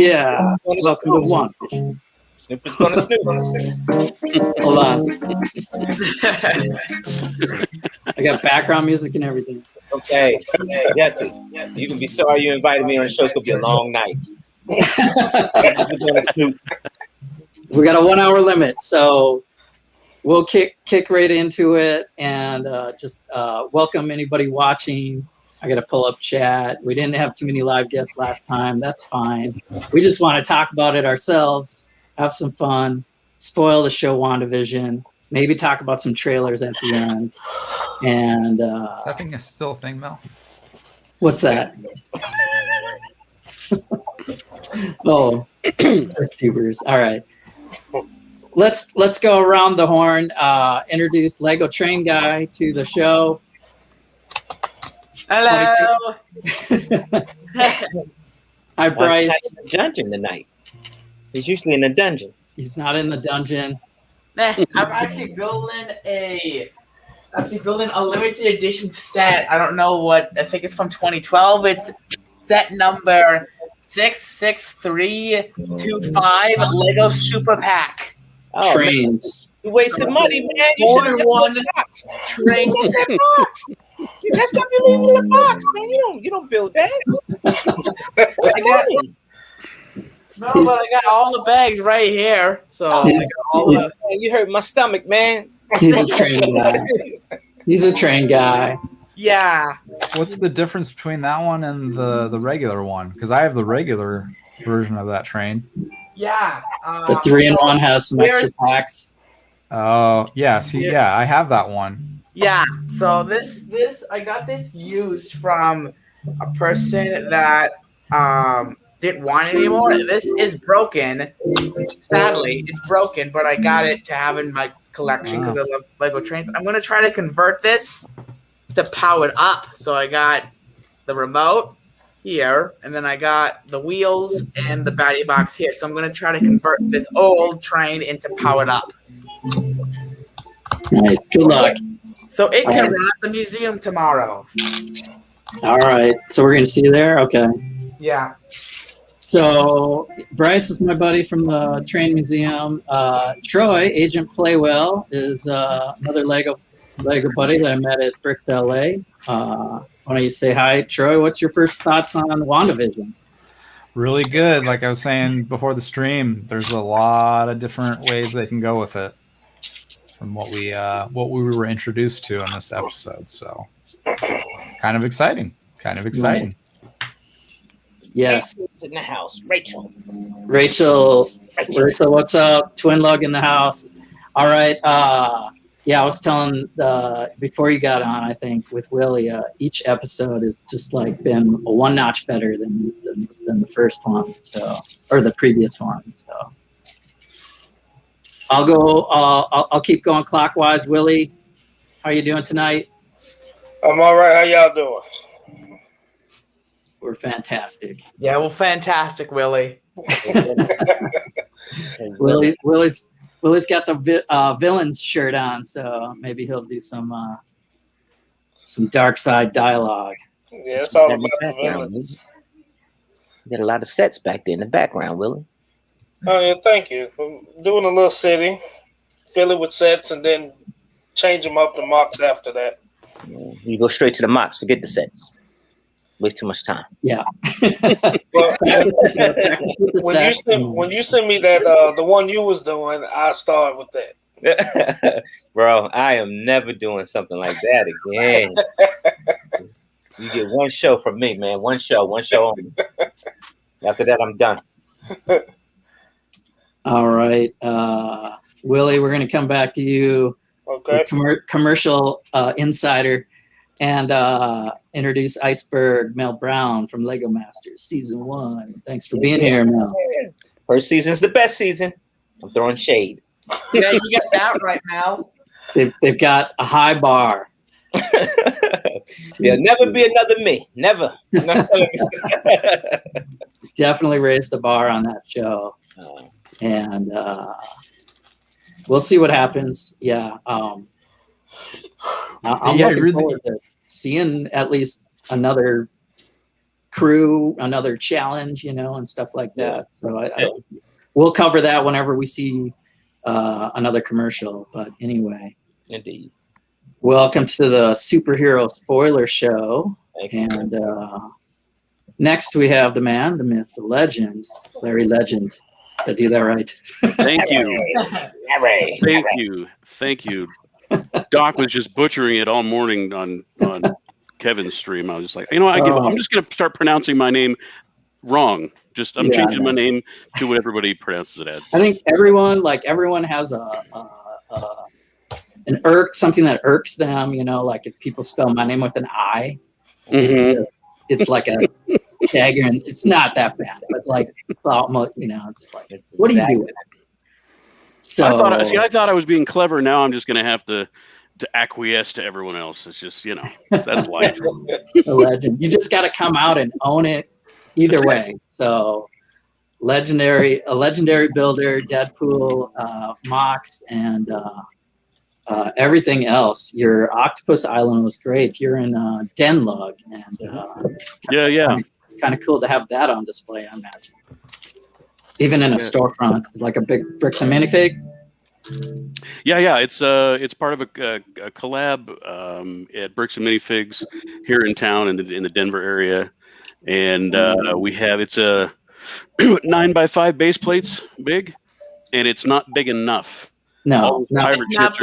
Yeah. Welcome to WandaVision. Snoop is gonna snoop. Hold on. I got background music and everything. Okay, Jesse, you can be sorry you invited me on the show. It's gonna be a long night. We got a 1 hour limit, so we'll kick right into it and just welcome anybody watching. I got to pull up chat. We didn't have too many live guests last time. That's fine. We just want to talk about it ourselves, have some fun, spoil the show WandaVision, maybe talk about some trailers at the end. And I think it's still a thing, Mel. What's that? Oh, tubers. All right. Let's go around the horn. Introduce Lego Train Guy to the show. Hello. Hi, Bryce. He's in the dungeon tonight. He's usually in the dungeon. He's not in the dungeon. I'm actually building a limited edition set. I don't know what. I think it's from 2012. It's set number 66325 Lego Super Pack. Oh, Trains. You wasted money, man. You More should than one train. that box. That's not you leave in the box, man. You don't build that. No, but I got all the bags right here. So You hurt my stomach, man. He's a train guy. He's a train guy. yeah. What's the difference between that one and the regular one? Because I have the regular version of that train. Yeah. The 3-in-1 has some extra packs. Oh, yeah. See, yeah, I have that one. Yeah. So this I got this used from a person that didn't want it anymore. This is broken. Sadly, it's broken, but I got it to have in my collection because I love Lego trains. I'm gonna try to convert this to power it up. So I got the remote here, and then I got the wheels and the battery box here. So I'm gonna try to convert this old train into powered up. Nice. Good luck. So it can run at the museum tomorrow. All right. So we're going to see you there? Okay. Yeah. So Bryce is my buddy from the train museum. Troy, Agent Playwell, is another Lego buddy that I met at Bricks LA. Why don't you say hi, Troy? What's your first thoughts on WandaVision? Really good. Like I was saying before the stream, there's a lot of different ways they can go with it from what we were introduced to in this episode. So kind of exciting. Nice. Yes. In the house, Rachel, what's up? Twin Lug in the house. All right. Yeah, I was telling before you got on, I think with Willie, each episode has just like been a one notch better than the first one, so or the previous one. So I'll go. I'll keep going clockwise. Willie, how are you doing tonight? I'm all right. How y'all doing? We're fantastic. Yeah, well, fantastic, Willie. Willie's got the villains shirt on, so maybe he'll do some dark side dialogue. Yeah, it's all about the villains. You got a lot of sets back there in the background, Willie. Oh yeah, thank you. I'm doing a little city, fill it with sets, and then change them up to mocks after that. You go straight to the mocks. Forget the sets. Waste too much time. Yeah. Well, when you send me that the one you was doing, I start with that. Bro, I am never doing something like that again. You get one show from me, man. One show only. After that, I'm done. All right. Willie, we're going to come back to you. Okay. Commercial insider. And introduce Iceberg Mel Brown from Lego Masters Season 1. Thanks for being here, Mel. First season's the best season. I'm throwing shade. Yeah, you got that right, Mal. They've got a high bar. There'll never be another me. Never. Definitely raised the bar on that show. And we'll see what happens. Yeah. I'm looking forward to seeing at least another crew, another challenge, and stuff like that. So we'll cover that whenever we see another commercial. But anyway, Indeed. welcome to the superhero spoiler show. And next we have the man, the myth, the legend, Larry Legend. Did I do that right? Thank you. Thank you. Doc was just butchering it all morning on Kevin's stream. I was just like, I give up. I'm just going to start pronouncing my name wrong. I'm changing my name to what everybody pronounces it as. I think everyone has something that irks them, like if people spell my name with an I, it's like a dagger, and it's not that bad, but like, it's almost, it's like, what are you doing? So I thought I was being clever. Now I'm just going to have to acquiesce to everyone else. It's just, that's life. A legend. You just got to come out and own it either way. So a legendary builder, Deadpool, Mox, and everything else. Your Octopus Island was great. You're in Denlug, and it's kind of cool to have that on display, I imagine. Even in a storefront, like a big bricks and minifig. Yeah. It's part of a collab at Bricks and Minifigs here in town in the Denver area, and it's a 9x5 base plates big, and it's not big enough. No, it's not.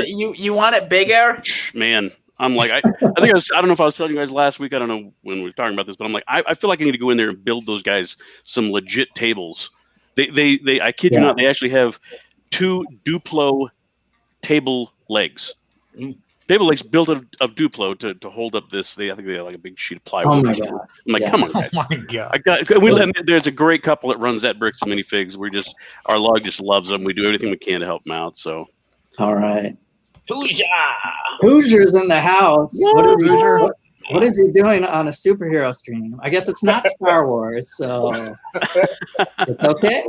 You want it bigger, man. I'm like, I don't know if I was telling you guys last week. I don't know when we were talking about this, but I'm like, I feel like I need to go in there and build those guys some legit tables. They I kid you not, they actually have 2 Duplo table legs. Table legs built of Duplo to hold up this. I think they have like a big sheet of plywood. Oh my God. I'm like, come on, guys. Oh my God. There's a great couple that runs that Bricks and Minifigs. Our log just loves them. We do everything we can to help them out. So. All right. Hoosier! Hoosier's in the house. What is he doing on a superhero stream? I guess it's not Star Wars, so it's okay.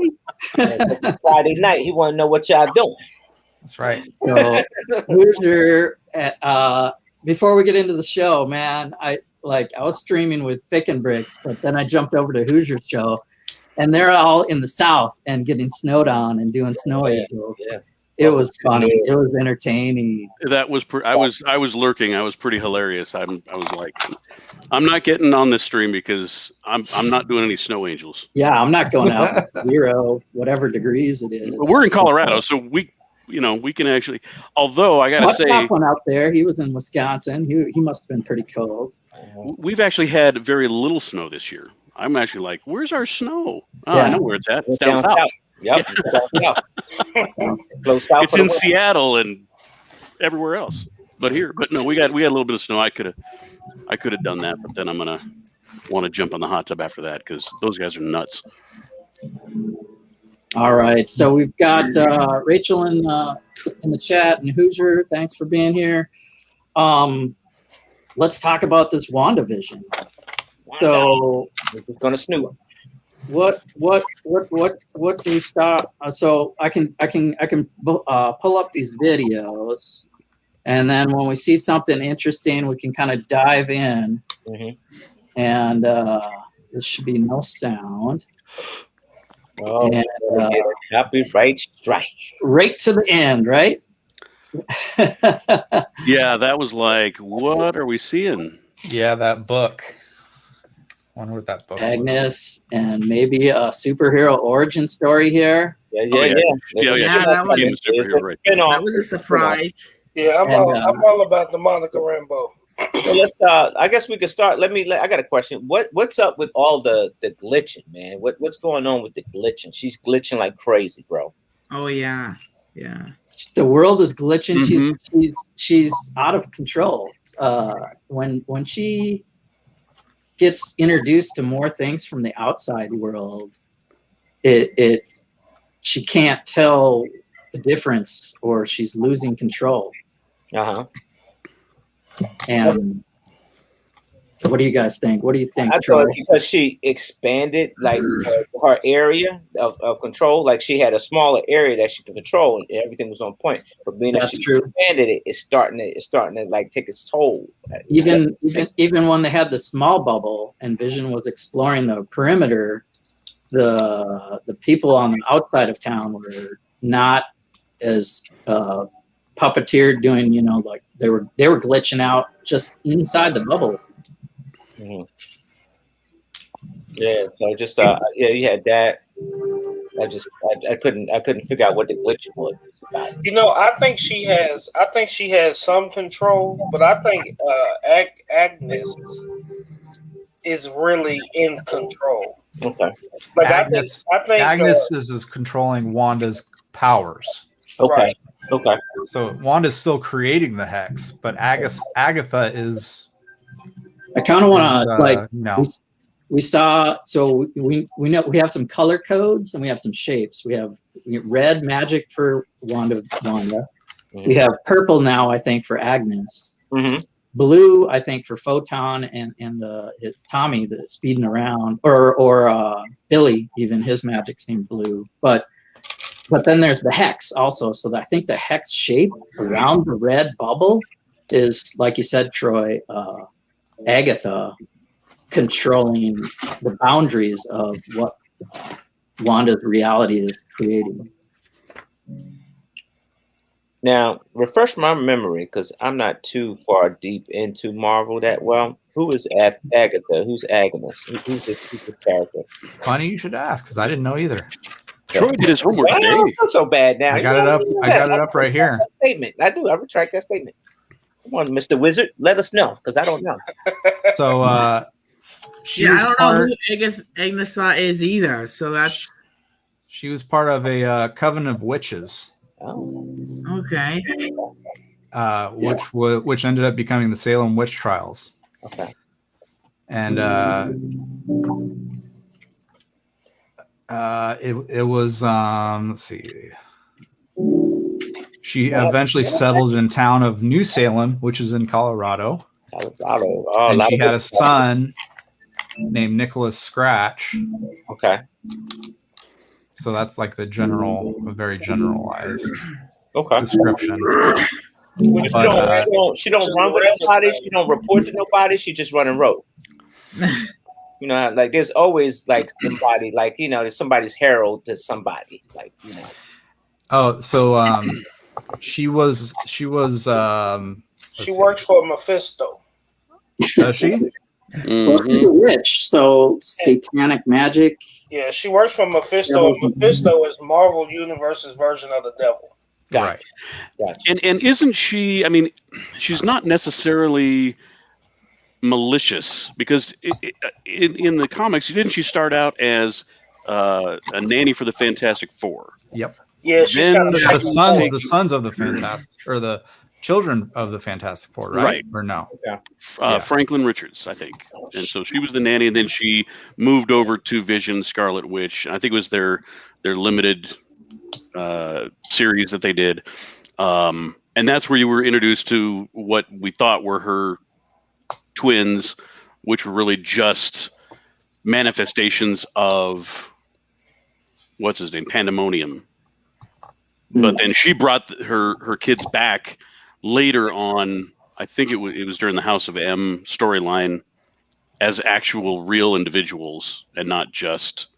Friday night, he want to know what y'all doing. That's right. So Hoosier, before we get into the show, man, I was streaming with Thick and Bricks, but then I jumped over to Hoosier's show, and they're all in the South and getting snowed on and doing snow angels. Yeah. It was funny. It was entertaining. That was. I was lurking. I was pretty hilarious. I was like, I'm not getting on this stream because I'm not doing any snow angels. Yeah, I'm not going out 0 whatever degrees it is. But we're in Colorado, so we can actually. Although I gotta say, top one out there. He was in Wisconsin. He must have been pretty cold. We've actually had very little snow this year. I'm actually like, where's our snow? Oh, yeah. I know where it's at. It's down south. Yep. It's in Seattle and everywhere else, but no, we got a little bit of snow. I could have done that, but then I'm gonna want to jump on the hot tub after that because those guys are nuts. All right, so we've got Rachel in the chat and Hoosier. Thanks for being here. Let's talk about this WandaVision. So we're just gonna snoop. What do we stop? So I can pull up these videos, and then when we see something interesting, we can kind of dive in. And there should be no sound. Oh, and, copyright strike. Right to the end, right? Yeah, that was like, what are we seeing? Yeah, that book. I wonder what that book Agnes and maybe a superhero origin story here. Yeah. That was a surprise. Yeah, I'm all about the Monica Rambeau. So let's. I guess we could start. I got a question. What's up with all the glitching, man? What's going on with the glitching? She's glitching like crazy, bro. Oh yeah. The world is glitching. She's out of control. When she gets introduced to more things from the outside world, she can't tell the difference, or she's losing control. And So what do you guys think? What do you think, I Troy? thought because she expanded like her area of control, like she had a smaller area that she could control, and everything was on point. But being that That's she true. expanded it, it's starting to like take its toll. Even when they had the small bubble and Vision was exploring the perimeter, the people on the outside of town were not as puppeteered, doing, like they were glitching out just inside the bubble. Mm-hmm. Yeah, so just you had that. I couldn't figure out what the glitch was about. I think she has some control, but I think Agnes is really in control. Okay. Like Agnes is controlling Wanda's powers. Okay. Right. Okay. So Wanda's still creating the hex, but Agatha is. I kind of want to we saw, so we know we have some color codes and we have some shapes. We have red magic for Wanda. Mm-hmm. We have purple now, I think, for Agnes. Mm-hmm. Blue, I think, for Photon and Tommy, the speeding around, or Billy, even his magic seemed blue. But then there's the hex also. So I think the hex shape around the red bubble is, like you said, Troy, Agatha controlling the boundaries of what Wanda's reality is creating. Now, refresh my memory, because I'm not too far deep into Marvel that well. Who is Agatha? Who's Agnes? Who's the character? Funny you should ask, because I didn't know either. Troy did his homework today. I don't feel so bad now. I got it up. I got it up right here. Statement. I do. I retract that statement. Come on, Mr. Wizard. Let us know, because I don't know. So, I don't know who Agnes is either. So that's. She was part of a coven of witches. Oh. Okay. Which ended up becoming the Salem witch trials. Okay. And it was let's see. She eventually settled in town of New Salem, which is in Colorado. Oh, and she had a son named Nicholas Scratch. Okay. So that's like a very generalized description. But, she don't run with nobody. She don't report to nobody. She just run and road. Like there's always like somebody, like there's somebody's herald to somebody, like Oh, so she was. She works for Mephisto. Does she? Well, she's a witch, so satanic magic. Yeah, she works for Mephisto. And Mephisto is Marvel Universe's version of the devil. Right. And isn't she? I mean, she's not necessarily malicious, because in the comics, didn't she start out as a nanny for the Fantastic Four? Yep. Yeah, she's then the sons of the Fantastic, or the children of the Fantastic Four, right? Or no? Yeah. Franklin Richards, I think. And so she was the nanny, and then she moved over to Vision, Scarlet Witch. I think it was their limited series that they did. And that's where you were introduced to what we thought were her twins, which were really just manifestations of what's his name, Pandemonium. But then she brought her kids back later on. I think it was during the House of M storyline, as actual real individuals and not just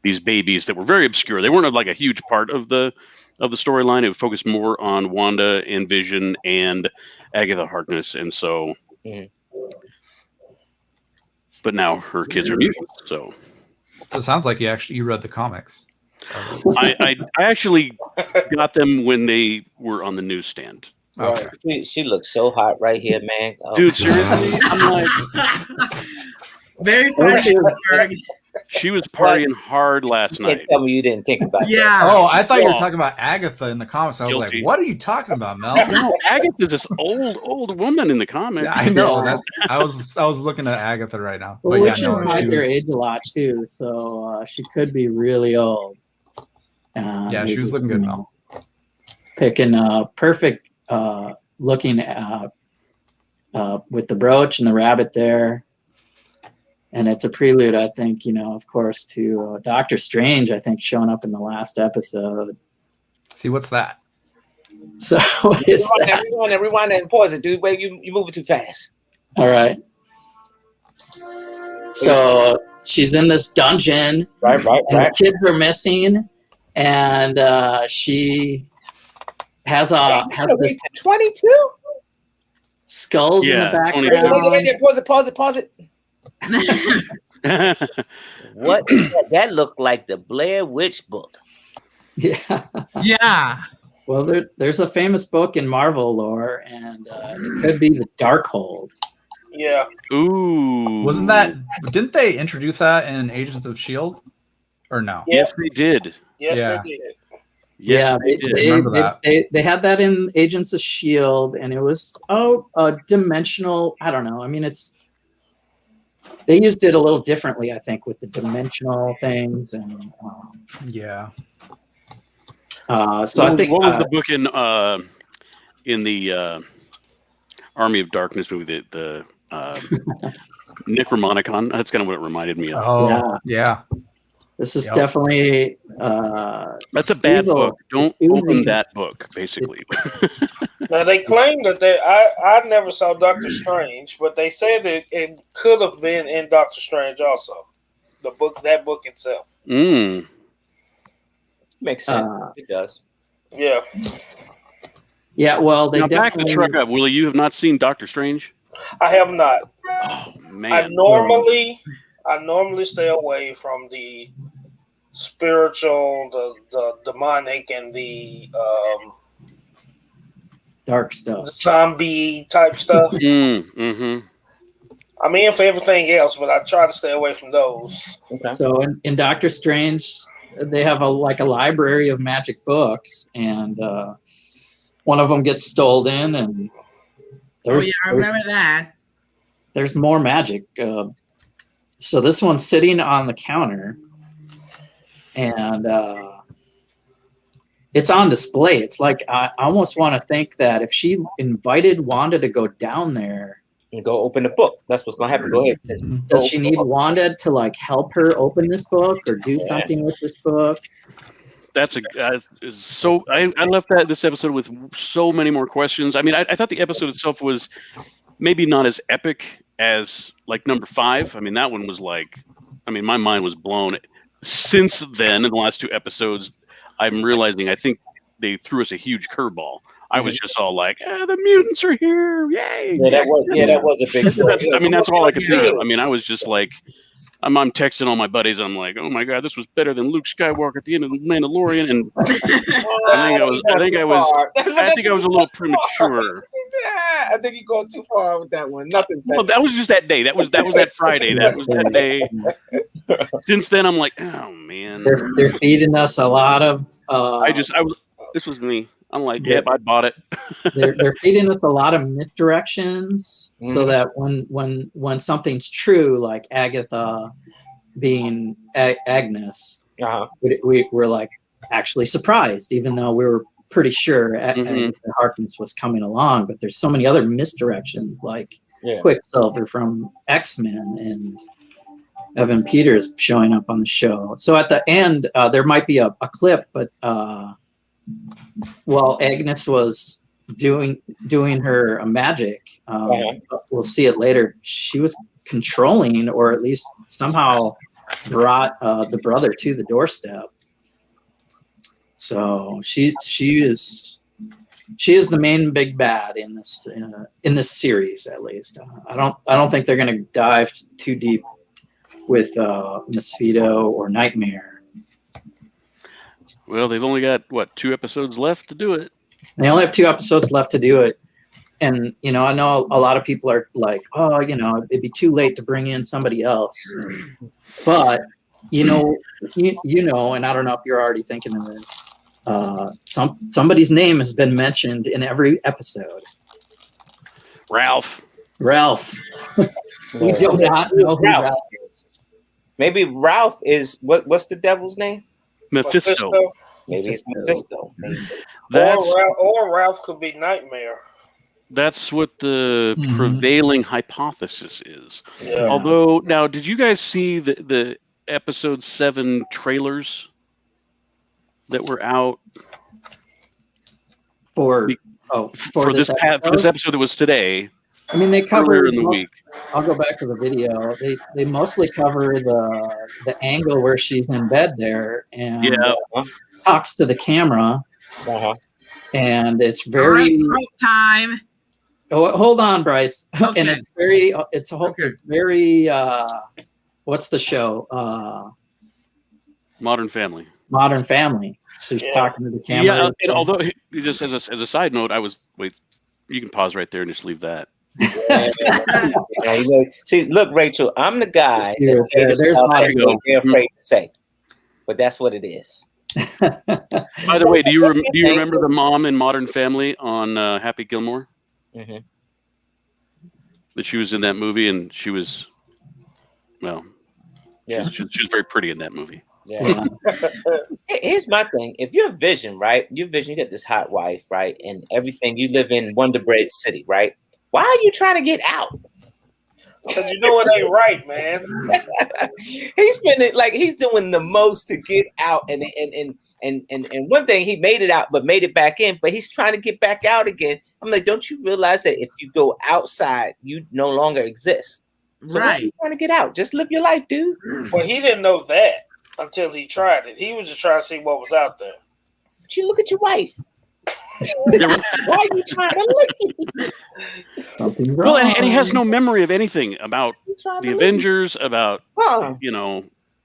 these babies that were very obscure. They weren't like a huge part of the storyline. It focused more on Wanda and Vision and Agatha Harkness, and so. But now her kids are mutants. So it sounds like you read the comics. I actually got them when they were on the newsstand. Okay. She looks so hot right here, man. Oh. Dude, seriously, I'm like, very funny. She was partying hard last night. Can't tell me you didn't think about that. Yeah. Oh, I thought you were talking about Agatha in the comics. I was like, what are you talking about, Mel? No, Agatha's this old woman in the comics. Yeah, I know. I was looking at Agatha right now. Well, witches hide their age a lot too, so she could be really old. She was looking good, Mel. Picking perfect looking with the brooch and the rabbit there. And it's a prelude, I think, of course, to Doctor Strange, I think, showing up in the last episode. See, what's that? So what is that? Rewind that and pause it, dude. Wait, you moving too fast. All right. So she's in this dungeon. Right. And the kids are missing. And she has this 22 skulls in the background. Wait, pause it. What is that? That looked like the Blair Witch book. Yeah. Well, there's a famous book in Marvel lore, and it could be the Darkhold. Yeah. Ooh. Didn't they introduce that in Agents of S.H.I.E.L.D.? Or no? Yes, they did. Yes, Yeah. they did. Yes, they did. They had that in Agents of S.H.I.E.L.D., and it was a dimensional. I don't know. I mean, they used it a little differently, I think, with the dimensional things and. Yeah. So I think what was the book in the Army of Darkness movie, the Necromonicon? That's kind of what it reminded me of. Oh, yeah. This is definitely that's a bad evil. book. Don't open that book, basically. Now they claim that I never saw Doctor Strange, but they said that it could have been in Doctor Strange also. That book itself. Makes sense. It does. Yeah. Yeah, well, they now back definitely... the truck up, Willie. You have not seen Doctor Strange? I have not. Oh man! I normally stay away from the spiritual, the demonic, and the dark stuff, the zombie type stuff. Mm-hmm. I'm in for everything else, but I try to stay away from those. Okay. So in Doctor Strange, they have a library of magic books, and one of them gets stolen, and I remember that. There's more magic. So this one's sitting on the counter, and it's on display. It's like I almost want to think that if she invited Wanda to go down there and go open the book, that's what's gonna happen. Go ahead. Does she need Wanda to help her open this book or do something with this book? That's so I left this episode with so many more questions. I mean, I thought the episode itself was maybe not as epic as number 5. I mean, that one was my mind was blown. Since then, in the last 2 episodes, I'm realizing I think they threw us a huge curveball. I was just all like, the mutants are here. Yay. Yeah, that was a big deal. That's all I could think of. I mean, I was just like, I'm texting all my buddies. I'm like, oh my God, this was better than Luke Skywalker at the end of The Mandalorian. And I think I was a little premature. I think you're going too far with that one. Nothing. Well, that was just that day. That was that Friday. That was that day. Since then, I'm like, oh man. They're feeding us a lot of. This was me. I'm like, yep, I bought it. they're feeding us a lot of misdirections, so that when something's true, like Agatha being Agnes, we're actually surprised, even though we were pretty sure Harkness was coming along. But there's so many other misdirections, like Quicksilver from X-Men and Evan Peters showing up on the show. So at the end, there might be a clip, but while Agnes was doing her magic, we'll see it later, she was controlling, or at least somehow brought the brother to the doorstep. So she is the main big bad in this series, at least. I don't think they're going to dive too deep with Mosquito or Nightmare. Well, they've only got 2 episodes left to do it. They only have 2 episodes left to do it. And, I know a lot of people are like, oh, it'd be too late to bring in somebody else. But, and I don't know if you're already thinking of this, somebody's name has been mentioned in every episode. Ralph. We do not know who Ralph is. Maybe Ralph is, what's the devil's name? Mephisto. Maybe it's Mephisto. Or Ralph could be Nightmare. That's what the Mhm. prevailing hypothesis is. Yeah. Although, now, did you guys see the episode 7 trailers that were out for for this episode that was today? I mean, they cover earlier in the week. I'll go back to the video. They mostly cover the angle where she's in bed there and talks to the camera, and it's very time. Oh, hold on, Bryce. Okay. And it's very it's very what's the show? Modern Family. Modern Family. So she's talking to the camera. Yeah, and although just as a side note, you can pause right there and just leave that. See, look, Rachel, I'm the guy there's they're afraid to say, but that's what it is. By the way, do you remember the mom in Modern Family on Happy Gilmore? Mm-hmm. That she was in that movie, and she was, well, she was very pretty in that movie. Yeah. Here's my thing: if you're Vision, right? You get this hot wife, right, and everything. You live in Wonder Bread City, right? Why are you trying to get out? Because you know it ain't right, man. He's doing the most to get out, and one thing, he made it out, but made it back in. But he's trying to get back out again. I'm like, don't you realize that if you go outside, you no longer exist? So why are you trying to get out? Just live your life, dude. Well, he didn't know that until he tried it. He was just trying to see what was out there. But you look at your wife. Why are you trying to leave? Something wrong. Well, and he has no memory of anything about the Avengers, about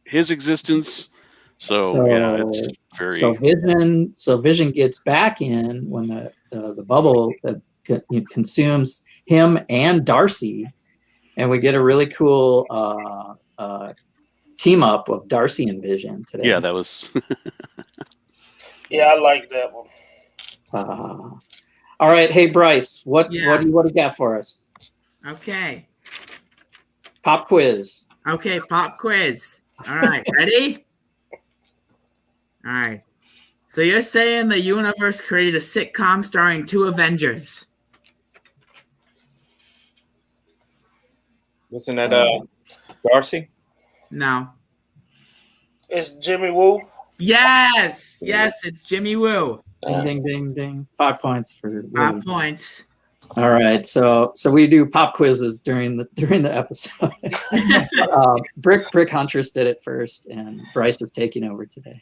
his existence. So yeah, it's very. So Vision gets back in when the bubble consumes him and Darcy, and we get a really cool team up of Darcy and Vision today. Yeah, that was. Yeah, I like that one. All right, hey Bryce, what do you got for us? Okay. Pop quiz. Okay, pop quiz. All right, ready? All right. So you're saying the universe created a sitcom starring 2 Avengers? Wasn't that Darcy? No. It's Jimmy Woo. Yes, it's Jimmy Woo. Ding, ding, ding, ding. 5 points for 5 points. All right, so we do pop quizzes during the episode. Brick Huntress did it first, and Bryce is taking over today.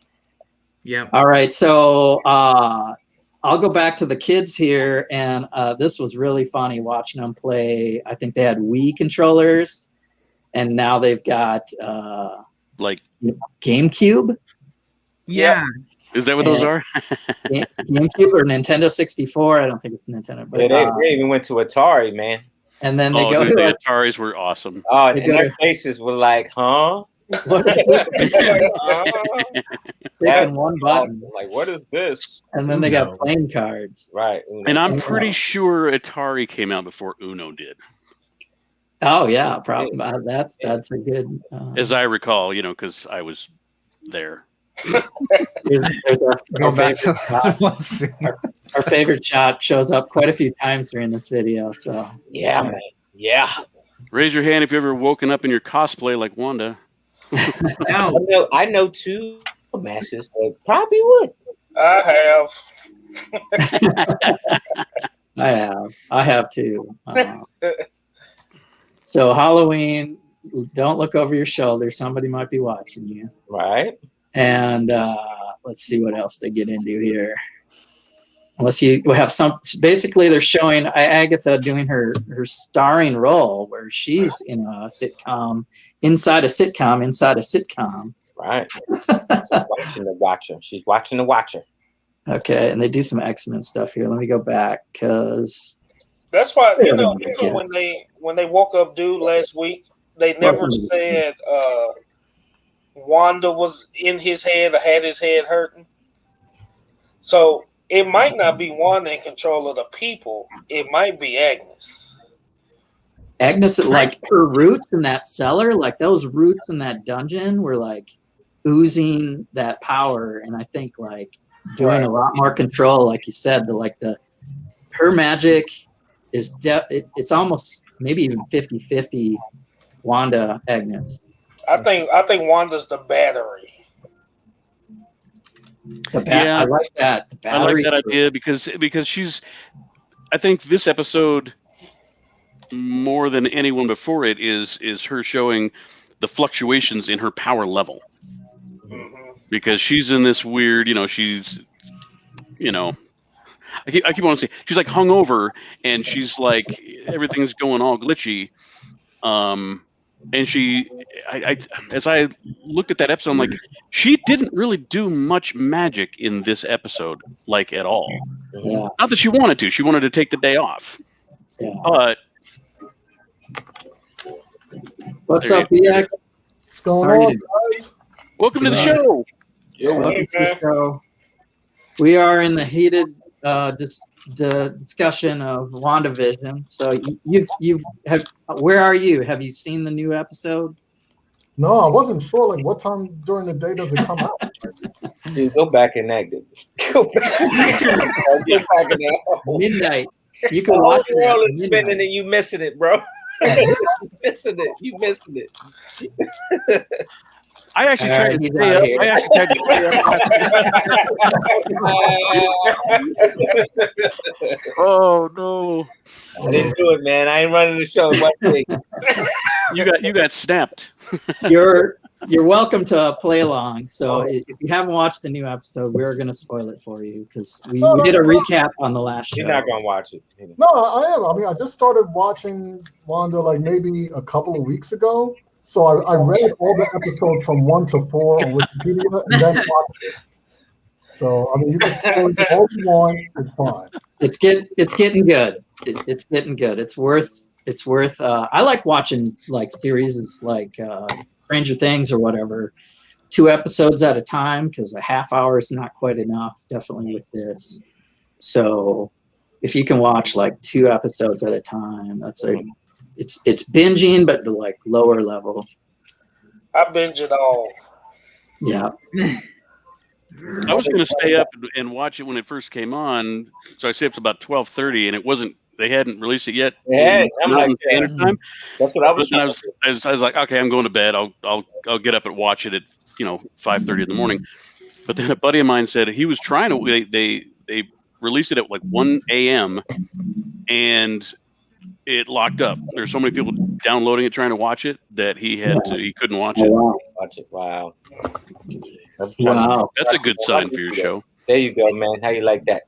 Yep. All right, so I'll go back to the kids here, and this was really funny watching them play. I think they had Wii controllers, and now they've got like GameCube. Yeah. Is that what those are? GameCube or Nintendo 64? I don't think it's Nintendo. But, they even went to Atari, man. And then they go the to Ataris were awesome. Oh, and their faces were like, huh? What is it? Taking one button. Like, what is this? And then they got playing cards. Right. And I'm pretty sure Atari came out before Uno did. Oh yeah, probably. That's a good. As I recall, because I was there. Go back to our favorite shot shows up quite a few times during this video. So yeah, man. Yeah. Raise your hand if you ever woken up in your cosplay like Wanda. No. I know 2 masters that probably would. I have. I have too. So Halloween, don't look over your shoulder. Somebody might be watching you. Right. And let's see what else they get into here. Unless you have some, basically they're showing Agatha doing her starring role where she's in a sitcom, inside a sitcom. Right. She's watching the Watcher. Okay, and they do some X-Men stuff here. Let me go back because that's why when they woke up dude last week, they never said Wanda was in his head or had his head hurting. So it might not be Wanda in control of the people. It might be Agnes. Agnes, like her roots in that cellar, like those roots in that dungeon were like oozing that power. And I think like doing a lot more control, like you said, her magic it's almost maybe even 50-50 Wanda Agnes. I think Wanda's the battery. I like that. The battery. I like that idea because she's. I think this episode, more than anyone before it, is her showing the fluctuations in her power level. Mm-hmm. Because she's in this weird, she's, I keep wanting to say she's like hungover and she's like everything's going all glitchy. And as I looked at that episode, I'm like, she didn't really do much magic in this episode, like at all. Yeah. Not that she wanted to. She wanted to take the day off. Yeah. But what's up, BX? What's going on, guys? Welcome to the show. Welcome to the show. We are in the heated the discussion of WandaVision. So where are you? Have you seen the new episode? No, I wasn't sure. Like, what time during the day does it come out? Dude, go back in that. Go back in that. Midnight. You can The watch whole it at world is midnight. spinning and you missing it, bro. You missing it. I actually All tried right, to he's stay out up. here. I actually tried to stay up. Oh no! I didn't do it, man. I ain't running the show. You got snapped. You're welcome to play along. So if you haven't watched the new episode, we're going to spoil it for you because we did a recap on the last show. You're not gonna watch it. No, I am. I mean, I just started watching Wanda like maybe a couple of weeks ago. So I read all the episodes from 1 to 4 on Wikipedia and then watched it. So I mean, you can spoil it all you want. It's fine. It's getting good. It's getting good. It's worth. I like watching like series like Stranger Things or whatever, 2 episodes at a time because a half hour is not quite enough. Definitely with this. So if you can watch like 2 episodes at a time, it's binging, but the like lower level. I binge it all. Yeah. I was going to stay up and watch it when it first came on, so I stayed up to about 12:30, and it wasn't. They hadn't released it yet. Yeah, I'm Mountain like, Standard Time. That's what I was. But then I was like, okay, I'm going to bed. I'll get up and watch it at 5:30 in the morning. But then a buddy of mine said he was trying to. They released it at like 1 a.m. and it locked up. There's so many people downloading it trying to watch it that he couldn't watch it. Wow. Watch it. Wow. Wow. That's a good sign for your show. There you go, man. How you like that?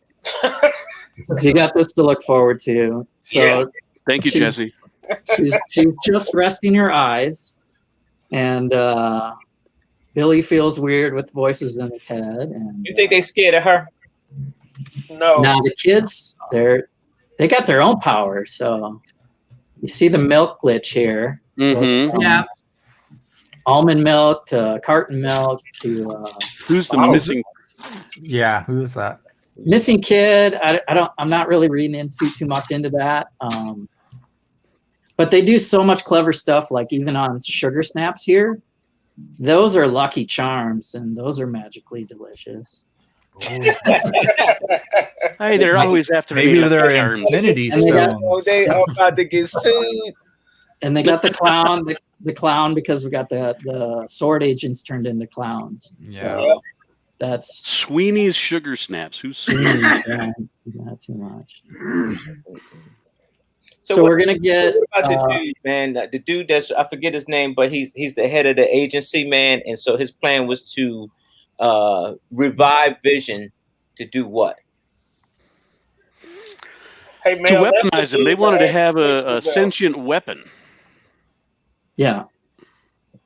So you got this to look forward to. So Yeah. Thank you, Jesse. she's just resting her eyes, and Billy feels weird with voices in his head. And You think they scared of her? No. now the kids, they got their own power. So you see the milk glitch here. Mm-hmm. Yeah. Almond milk to carton milk to Who's the missing? Yeah, who is that? missing kid. I'm not really reading into too much into that. But they do so much clever stuff, like even on sugar snaps here. Those are Lucky Charms, and those are magically delicious. Hey, they're always after me. Maybe like they're charms. Infinity And they got- Stones. Oh, they are about to get sued. And they got the clown, the clown, because we got the sword agents turned into clowns. Yeah. So that's Sweeney's Sugar Snaps. Who's Sweeney? not too much. So So what- we're gonna get What about the dude, man? The dude that's I forget his name, but he's the head of the agency, man. And so his plan was to revive Vision to do what? Hey, man, To that's weaponize the him. They dude wanted to that- have a sentient weapon. yeah.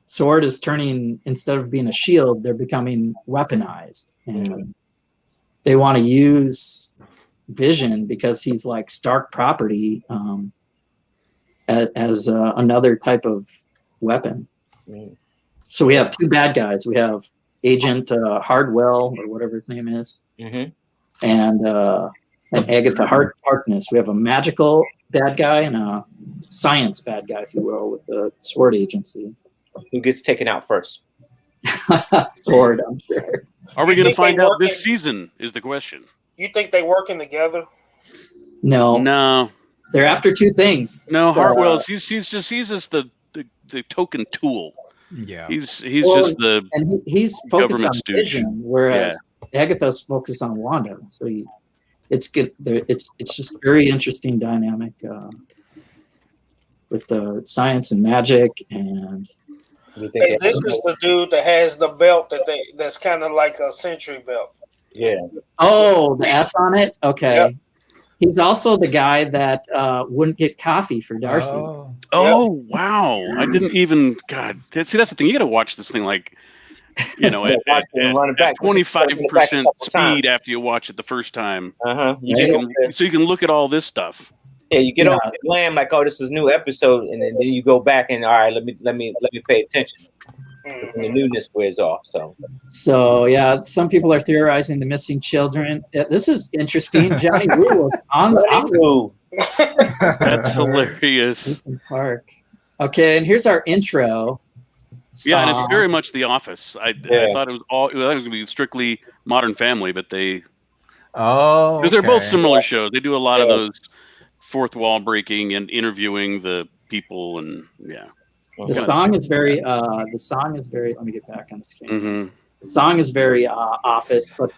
Sword is turning, instead of being a shield, they're becoming weaponized, and they want to use Vision because he's like Stark property as another type of weapon. Mm. So we have 2 bad guys. We have Agent Hardwell, or whatever his name is, Mm-hmm. and Agatha Harkness. We have a magical bad guy and a science bad guy, if you will, with the Sword Agency. Who gets taken out first? Sword, I'm sure. Are we You going to think they find out working- this season? Is the question. You think they working together? No, No. They're after two things. No, Hartwell's he's just the token tool. Yeah. He's just the and he's focused government on stooge. Vision, whereas Agatha's focused on Wanda. So it's good. It's just very interesting dynamic with science and magic and. Hey, this is the dude that has the belt that's kind of like a Sentry belt. Yeah. Oh, the S on it. Okay. Yep. He's also the guy that wouldn't get coffee for Darcy. Oh wow! I didn't even. God, see, that's the thing. You got to watch this thing like, at 25% speed after you watch it the first time. So you can look at all this stuff. Yeah, you get off the glam like, oh, this is a new episode, and then you go back and all right, let me pay attention. And the newness wears off. So yeah, some people are theorizing the missing children. This is interesting. Johnny Woo was on the That's hilarious. Park. Okay, and here's our intro. Yeah, and it's very much The Office. I thought it was going to be strictly Modern Family, but because they're both similar shows. They do a lot of those fourth wall breaking and interviewing the people, and The song is very. Let me get back on the screen. Mm-hmm. The song is very Office, but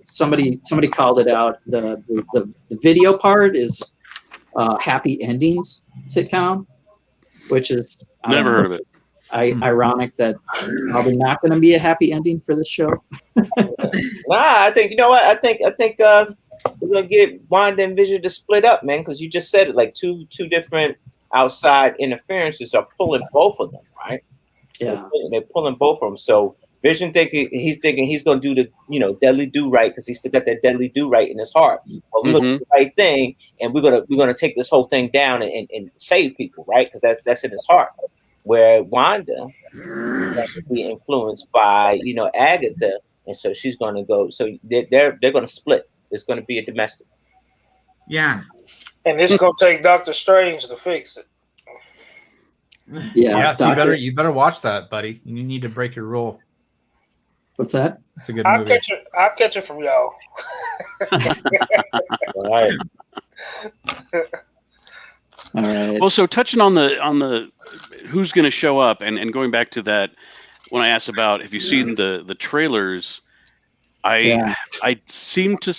somebody called it out. The video part is Happy Endings sitcom, which is never heard of it. Ironic that it's probably not going to be a happy ending for this show. I think you know what I think. We're gonna get Wanda and Vision to split up, man, because you just said it. Like two different outside interferences are pulling both of them, right? Yeah, they're pulling both of them. So Vision thinking he's gonna do the deadly do right because he's still got that deadly do right in his heart. Well, we're gonna do the right thing, and we're gonna take this whole thing down and save people, right? Because that's in his heart. Where Wanda will be influenced by Agatha, and so she's gonna go. So they're gonna split. It's gonna be a domestic. Yeah. And it's gonna take Doctor Strange to fix it. Yeah. So you better watch that, buddy. You need to break your rule. What's that? It's a good I'll movie. catch it from y'all. All right. All right. Well, so touching on the who's going to show up and going back to that when I asked about have you seen the trailers, I seem to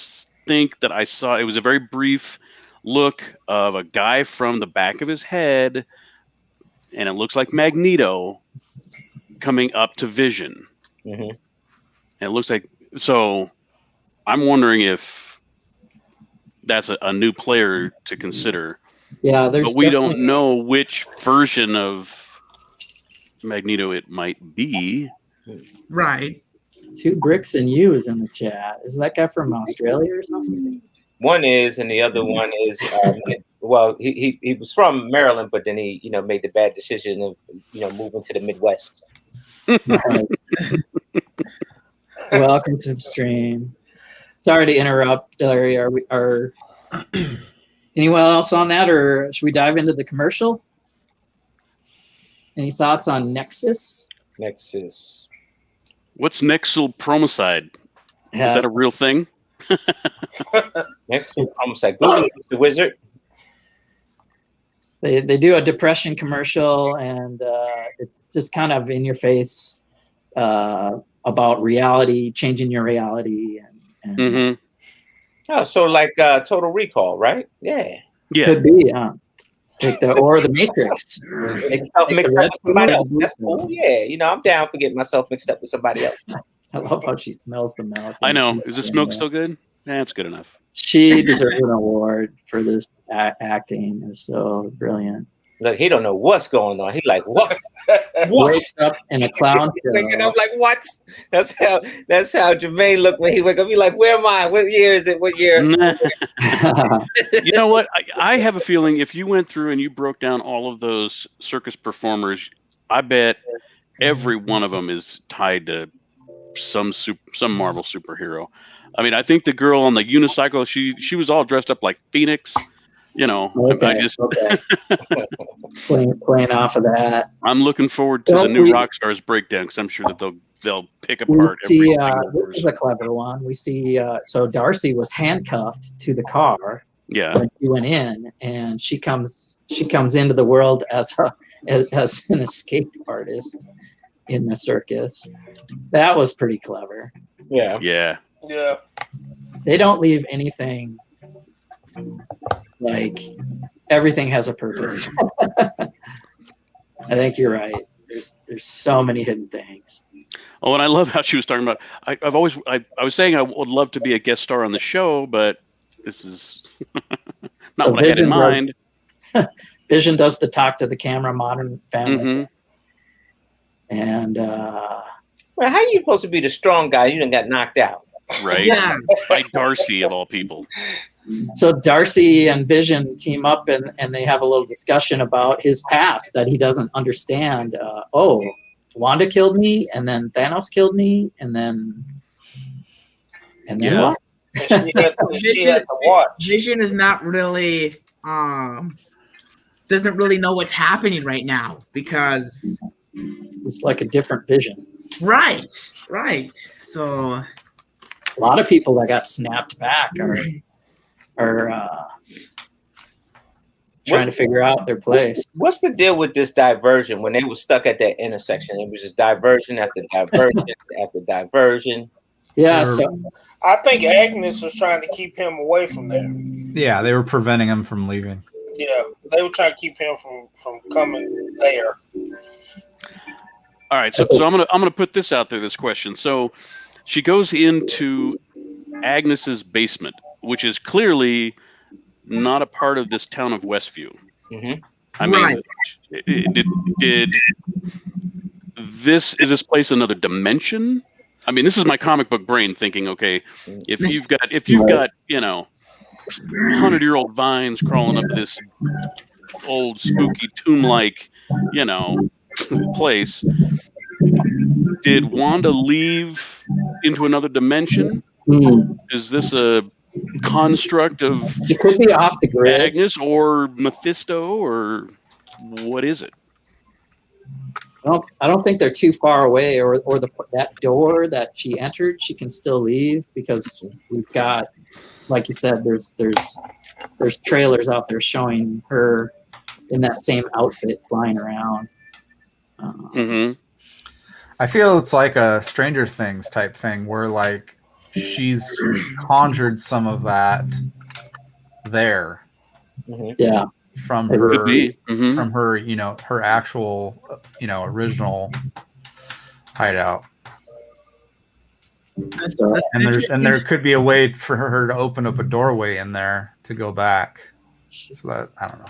think that I saw it was a very brief look of a guy from the back of his head, and it looks like Magneto coming up to Vision. Mm-hmm. And it looks like so. I'm wondering if that's a new player to consider. Yeah, but we don't know which version of Magneto it might be. Right. 2 Bricks and you is in the chat. Is that guy from Australia or something? One is, and the other one is. Well, he was from Maryland, but then he made the bad decision of moving to the Midwest. Right. Welcome to the stream. Sorry to interrupt, Larry. Are anyone else on that, or should we dive into the commercial? Any thoughts on Nexus? Nexus. What's Nexal Promicide? Is that a real thing? Nexal Promicide. Google the wizard. They do a depression commercial, and it's just kind of in your face about reality, changing your reality, and mm-hmm. Oh, so like Total Recall, right? Yeah. Could be. Take or the Matrix. Mixed up with somebody else. That's cool. Yeah, I'm down for getting myself mixed up with somebody else. I love how she smells the milk. I know. Is this milk still good? That's good enough. She deserves an award for this acting. It's so brilliant. Look, he don't know what's going on. He like, what? Wakes up in a clown show. And I'm like, what? That's how Jermaine looked when he wake up. He like, where am I? What year is it? What year? You know what? I have a feeling if you went through and you broke down all of those circus performers, I bet every one of them is tied to some Marvel superhero. I mean, I think the girl on the unicycle, she was all dressed up like Phoenix. I just playing off of that. I'm looking forward to the new Rockstars breakdown because I'm sure that they'll pick apart. This is a clever one. We see so Darcy was handcuffed to the car Yeah. when she went in, and she comes into the world as an escape artist in the circus. That was pretty clever. Yeah. Yeah. Yeah. They don't leave anything, like everything has a purpose. I think you're right. There's so many hidden things. Oh, and I love how she was talking about. I was saying I would love to be a guest star on the show, but this is not what I had in mind. Vision does the talk to the camera, Modern Family, Mhm. and Well, how you supposed to be the strong guy? You done got knocked out. Right. Yeah. By Darcy of all people. so Darcy and Vision team up, and they have a little discussion about his past that he doesn't understand. Wanda killed me, and then Thanos killed me, and then Yeah. what? And she had to watch. Vision is not really doesn't really know what's happening right now because It's like a different Vision. right. So A lot of people that got snapped back are trying to figure out their place. What's the deal with this diversion? When they were stuck at that intersection, it was just diversion after diversion after diversion. Yeah, so I think Agnes was trying to keep him away from there. Yeah, they were preventing him from leaving. Yeah, they were trying to keep him from coming there. All right, so I'm gonna put this out there. This question. So she goes into Agnes's basement, which is clearly not a part of this town of Westview. Mm-hmm. I mean, Right. is this place another dimension? I mean, this is my comic book brain thinking. Okay, if you've got 100-year-old vines crawling up this old spooky tomb-like place, did Wanda leave into another dimension? Is this a construct of she could be off the grid. Agnes or Mephisto, or what is it? I don't think they're too far away, or that door that she entered, she can still leave, because we've got, like you said, there's trailers out there showing her in that same outfit flying around. Mm-hmm. I feel it's like a Stranger Things type thing where like she's conjured some of that there Yeah, from It Could her be. Mhm. from her her actual original hideout. that's And there could be a way for her to open up a doorway in there to go back. So that, I don't know.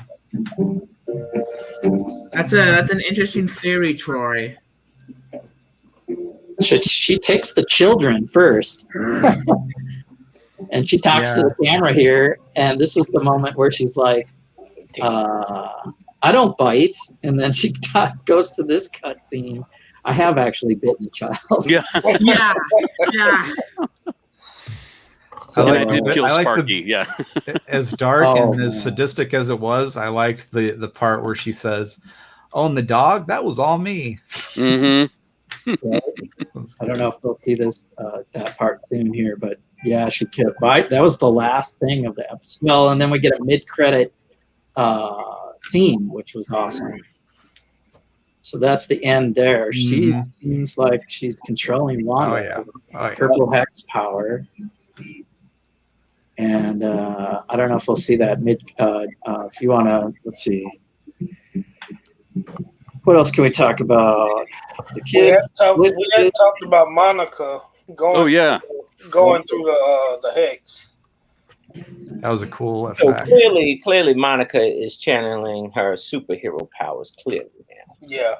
that's an interesting theory, Troy. she takes the children first, and she talks to the camera here, and this is the moment where she's like, I don't bite, and then she goes to this cutscene. I have actually bitten a child. Yeah. Yeah. So, I did kill I like Sparky. Yeah. As dark Oh, and as man. sadistic as it was, I liked the part where she says, "Oh, and the dog, that was all me." Mm-hmm. I don't know if we'll see this that part soon here, but yeah, she killed. That was the last thing of the episode. Well, and then we get a mid-credit scene, which was awesome. So that's the end there. She seems like she's controlling Wanda. Oh, Purple hex power. And I don't know if we'll see that if you want to, let's see. What else can we talk about? The kids. We had talked about Monica going. Oh yeah. Going through the hex. That was a cool So effect. clearly, Monica is channeling her superhero powers. Clearly, now. Yeah.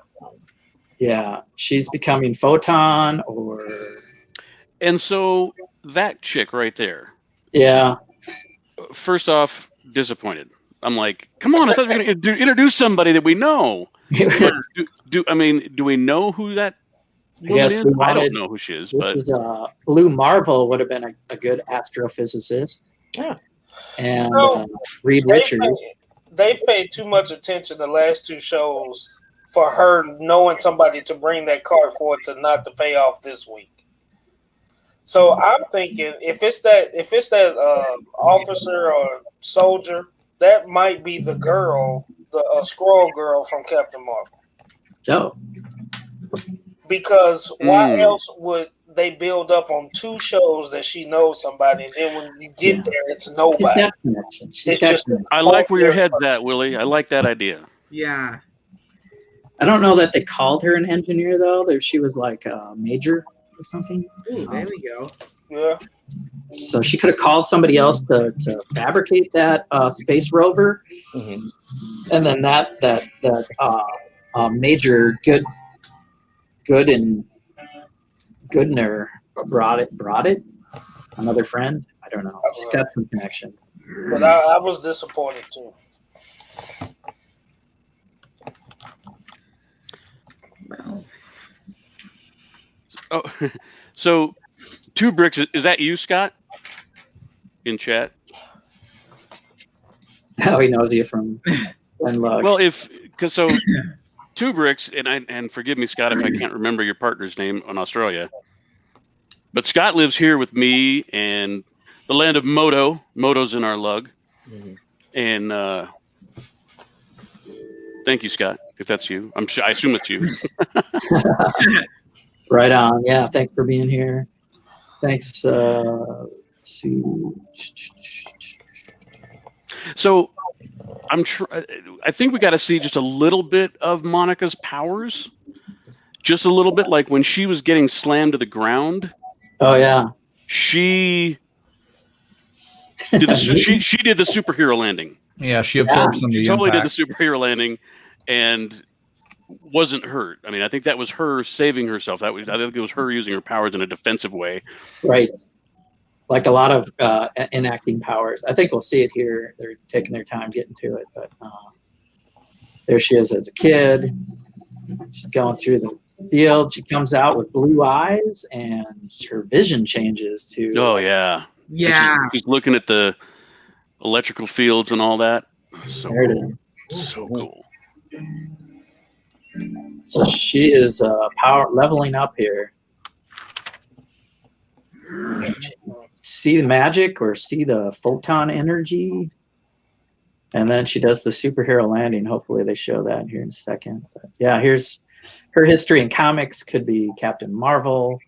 Yeah, she's becoming Photon, or And so that chick right there. yeah. First off, disappointed. I'm like, come on! I thought we were going to introduce somebody that we know. But do we know who that woman guess is? we I wanted- don't know who she is, This but is Blue Marvel would have been a good astrophysicist. Yeah. And No, Reed Richards. They've paid too much attention the last two shows for her knowing somebody to bring that card for it to not to pay off this week. So I'm thinking if it's that officer or soldier, that might be the girl, the Skrull girl from Captain Marvel. Oh, Because why else would they build up on 2 shows that she knows somebody, and then when you get there, it's she's nobody? got connection. She's It's got just connection. I like where your head's at, Willie. I like that idea. Yeah. I don't know that they called her an engineer though. She was like a major or something. Ooh, there we go. Yeah. So she could have called somebody else to fabricate that space rover, and then that major Goodner brought it. Another friend. I don't know. She's got some connection. But I was disappointed too. Well, Oh, so 2 bricks. Is that you, Scott? In chat. Oh, he knows you from Unlock. Well, because 2 bricks, and forgive me, Scott, if I can't remember your partner's name in Australia, but Scott lives here with me and the land of Moto. Moto's in our lug, and thank you, Scott. If that's you, I assume it's you. Right on. Yeah. Thanks for being here. Thanks So I think we got to see just a little bit of Monica's powers, just a little bit, like when she was getting slammed to the ground. Oh yeah. She did she did the superhero landing. Yeah, she absorbed some of the She totally impact. did the superhero landing and wasn't hurt. I mean, I think that was her saving herself. I think it was her using her powers in a defensive way. Right. Like a lot of enacting powers. I think we'll see it here. They're taking their time getting to it, but there she is as a kid. She's going through the field. She comes out with blue eyes, and her vision changes to. Oh yeah. yeah. She's looking at the electrical fields and all that. So There it cool. is. So cool. So she is power leveling up here. See the magic or see the photon energy, and then she does the superhero landing. Hopefully they show that here in a second. But yeah, here's her history in comics. Could be Captain Marvel.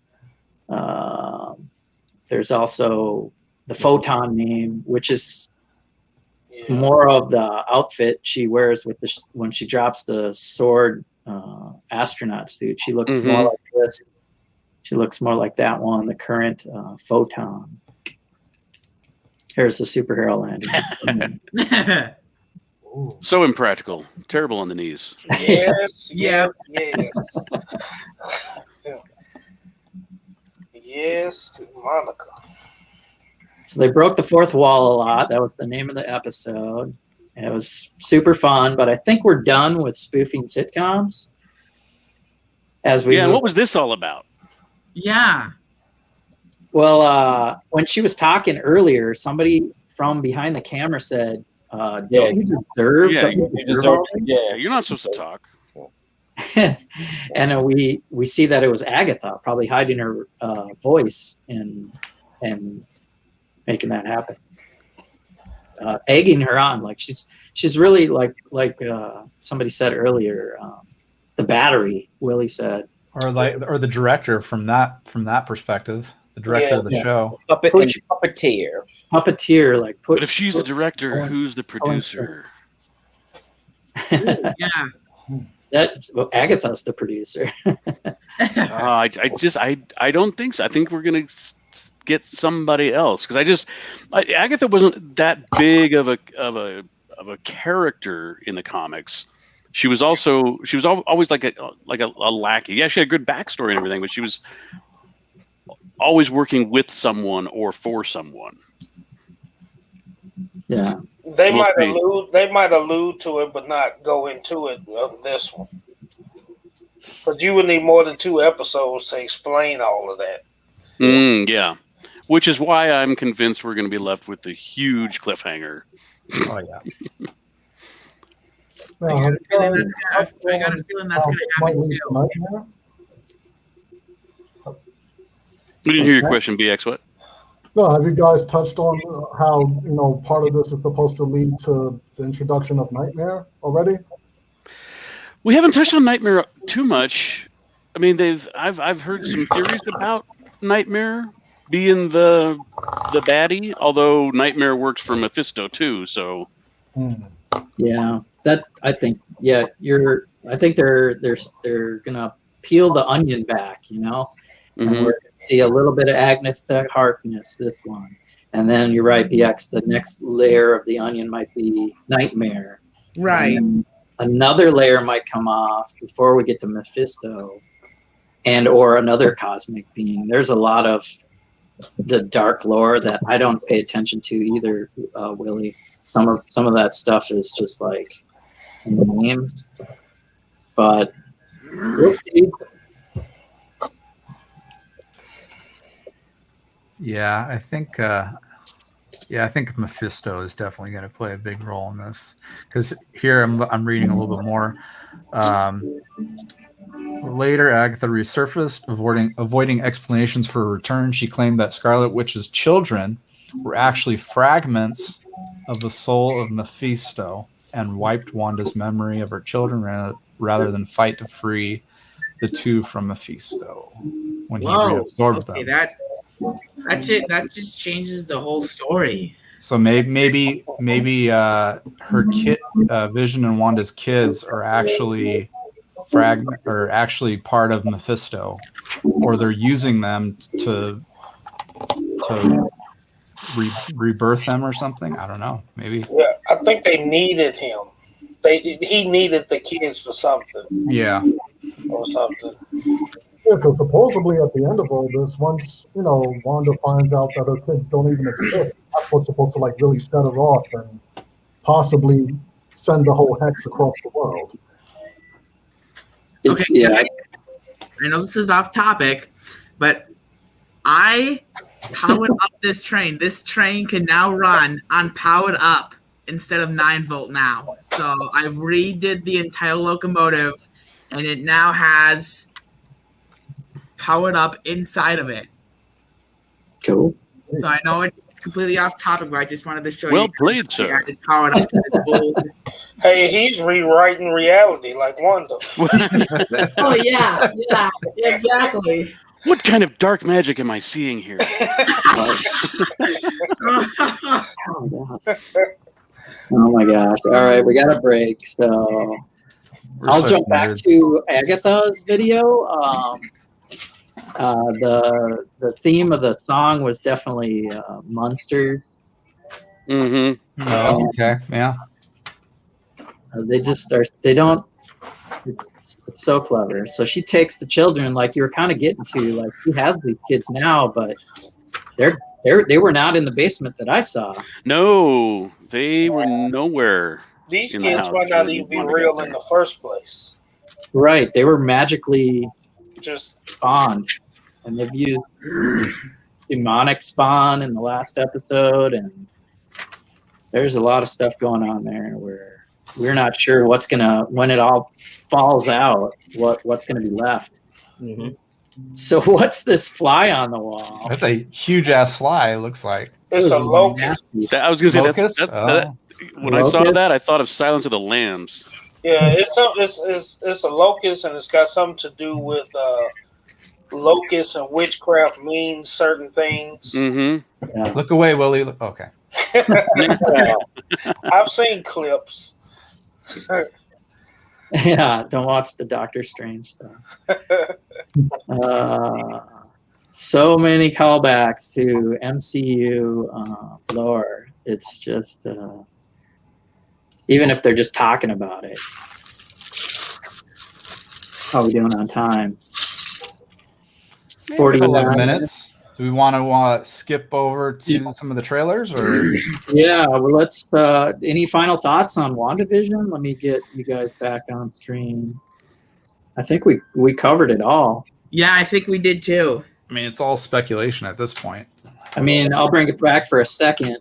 There's also the photon name, which is more of the outfit she wears with when she drops the sword astronaut suit. She looks more like this. She looks more like that one, the current photon. Here's the superhero landing. So impractical. Terrible on the knees. Yes. Yeah. Yes. Yes, Monica. So they broke the fourth wall a lot. That was the name of the episode. And it was super fun, but I think we're done with spoofing sitcoms. And what was this all about? Yeah. Well, when she was talking earlier, somebody from behind the camera said, don't you deserve? Yeah, don't you deserve all this?" Yeah, you're not supposed to talk. And we see that it was Agatha probably hiding her voice and making that happen, egging her on. Like she's really like somebody said earlier, the battery. Willie said, or the director from that perspective, the director of the show. Puppeteer. Like But if she's the director, who's the producer? Yeah. Agatha's the producer. I don't think so. I think we're gonna get somebody else because Agatha wasn't that big of a character in the comics. She was always like a lackey. Yeah, she had a good backstory and everything, but she was always working with someone or for someone. Yeah. They might allude to it, but not go into it of this one. But you would need more than 2 episodes to explain all of that. Yeah. Which is why I'm convinced we're going to be left with the huge cliffhanger. Oh yeah. I got a feeling that's going to happen too. We didn't hear your question, BX. What? No, have you guys touched on how, part of this is supposed to lead to the introduction of Nightmare already? We haven't touched on Nightmare too much. I mean, I've heard some theories about Nightmare being the baddie, although Nightmare works for Mephisto too. So yeah, I think they're gonna peel the onion back, and we're gonna see a little bit of Agnes Harkness this one, and then you're right, BX. The next layer of the onion might be Nightmare, Right. and another layer might come off before we get to Mephisto, or another cosmic being. There's a lot of the dark lore that I don't pay attention to either, Willie. Some of that stuff is just like in the names, but we'll see. Yeah, I think Mephisto is definitely going to play a big role in this, because here I'm reading a little bit more. Later, Agatha resurfaced, avoiding explanations for her return. She claimed that Scarlet Witch's children were actually fragments of the soul of Mephisto and wiped Wanda's memory of her children rather than fight to free the two from Mephisto when he reabsorbed them. That just changes the whole story. So maybe her kid, Vision and Wanda's kids are actually part of Mephisto, or they're using them to rebirth them or something. I don't know. Maybe. Yeah, I think they needed him. He needed the kids for something. Yeah. Or something. Yeah, because supposedly at the end of all this, once Wanda finds out that her kids don't even exist, that's what's supposed to really set her off and possibly send the whole hex across the world. I know this is off topic, but I powered up this train. This train can now run on powered up instead of 9-volt now. So I redid the entire locomotive, and it now has powered up inside of it. Cool. So I know it's completely off topic, but I just wanted to show Well you. played, sir. Powered up to this old. Hey, he's rewriting reality like Wanda. Oh yeah, exactly. What kind of dark magic am I seeing here? Oh my gosh. All right, we got a break. So I'll jump back to Agatha's video. The theme of the song was definitely monsters. Mm-hmm. Oh, okay. Yeah. They just are. They don't. It's so clever. So she takes the children, like you were kind of getting to. Like she has these kids now, but they were not in the basement that I saw. No, they were nowhere. These kids might not even be real in the first place. Right. They were magically just spawned, and they've used demonic spawn in the last episode, and there's a lot of stuff going on there where we're not sure when it all falls out, what's gonna be left. Mm-hmm. So what's this fly on the wall? That's a huge ass fly. It looks like it's a locust. I was gonna say locust? When I saw that, I thought of Silence of the Lambs. Yeah, it's a locust, and it's got something to do with locusts and witchcraft means certain things. Mm-hmm. Yeah. Look away, Willie. Okay. I've seen clips. Yeah, don't watch the Doctor Strange stuff. So many callbacks to MCU lore. It's just even if they're just talking about it. How are we doing on time? 11 minutes. Do we want to skip over to some of the trailers, or? Yeah, well, let's. Any final thoughts on WandaVision? Let me get you guys back on stream. I think we covered it all. Yeah, I think we did too. I mean, it's all speculation at this point. I mean, I'll bring it back for a second.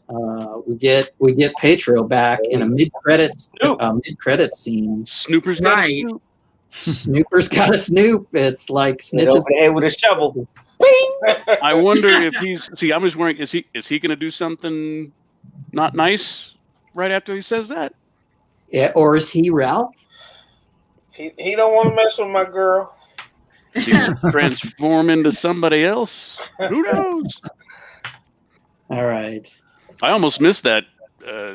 We get Petro back in a mid-credit scene. Snooper's got a snoop. Snooper's got a snoop. It's like Snitches over the head with a shovel. I wonder if he's. See, I'm just wondering, is he going to do something not nice right after he says that? Yeah, or is he Ralph? He don't want to mess with my girl. Is he going to transform into somebody else? Who knows? All right. I almost missed that